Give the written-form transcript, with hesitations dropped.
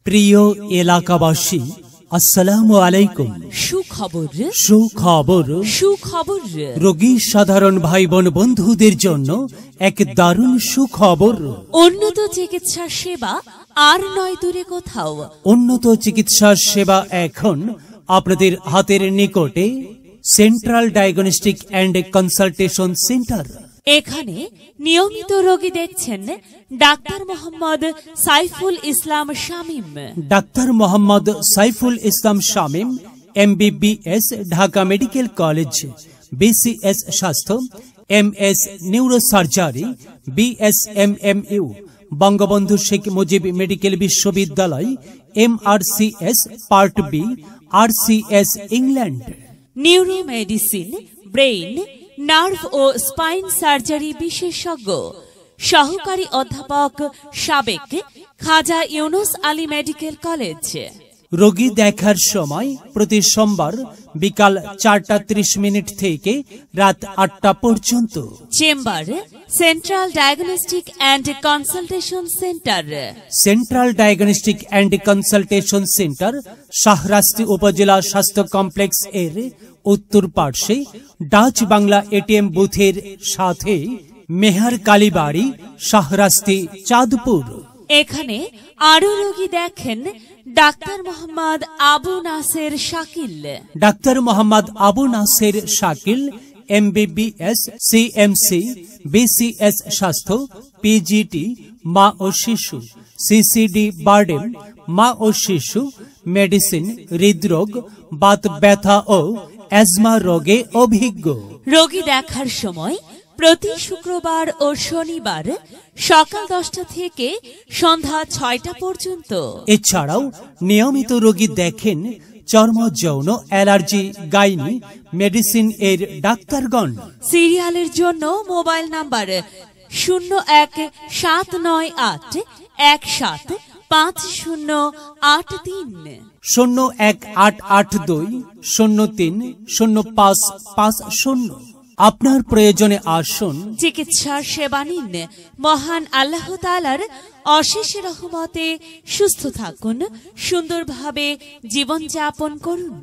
প্রিয় এলাকাবাসী, আসসালামু আলাইকুম। সুখবর রোগী সাধারণ ভাই বোন বন্ধুদের জন্য এক দারুণ সুখবর। উন্নত চিকিৎসা সেবা আর নয় দূরে কোথাও। উন্নত চিকিৎসা সেবা এখন আপনাদের হাতের নিকটে। Central diagnostic and consultation centre. এখানে নিয়মিত রোগী দেখছেন doctor Mohammad Saiful Islam Shamim. Doctor Mohammad Saiful Islam Shamim, MBBS, Dhaka medical college, BCS স্বাস্থ্য, MS neurosurgery, BSMMU, Bangabandhu Sheikh Mujib medical বিশ্ববিদ্যালয়, MRCS part B, RCS England. Neuro medicine, brain, nerve ও স্পাইন সার্জারি বিশেষজ্ঞ, সহকারী অধ্যাপক সাবেক, খাজা ইউনুস আলী মেডিকেল কলেজ। রোগী দেখার সময় প্রতি সোমবার বিকাল 4:30 থেকে রাত 8টা পর্যন্ত। Chamber central diagnostic and consultation centre. Central diagnostic and consultation centre Shahrasti উপজেলা স্বাস্থ্য কমপ্লেক্স এর উত্তর পার্শ্বে ডাচ বাংলা ATM বুথের সাথে, মেহার কালীবাড়ি, শাহরাস্তি, চাঁদপুর। এখানে আরো রোগী দেখেন ডাক্তার মোহাম্মদ আবু নাসের শাকিল। ডাক্তার Mohammad Abu Naser Shakil, MBBS, CMC, BCS স্বাস্থ্য, PGT, মা ও শিশু, CCD বার্ডেন, মা ও শিশু মেডিসিন, হৃদরোগ, বাত ব্যথা ও অ্যাজমা রোগে অভিজ্ঞ। রোগী দেখার সময় প্রতি শুক্রবার ও শনিবার সকাল 10টা থেকে সন্ধ্যা 6টা পর্যন্ত। এছাড়াও নিয়মিত রোগী দেখেন চর্ম, যৌন, অ্যালার্জি, গাইনি মেডিসিন এর ডাক্তারগণ। সিরিয়ালের জন্য মোবাইল নাম্বার 0178175083, 01882030550। আপনার প্রয়োজনে আসুন, চিকিৎসার সেবা নিন। মহান আল্লাহ তাআলার অশেষ রহমতে সুস্থ থাকুন, সুন্দরভাবে জীবনযাপন করুন।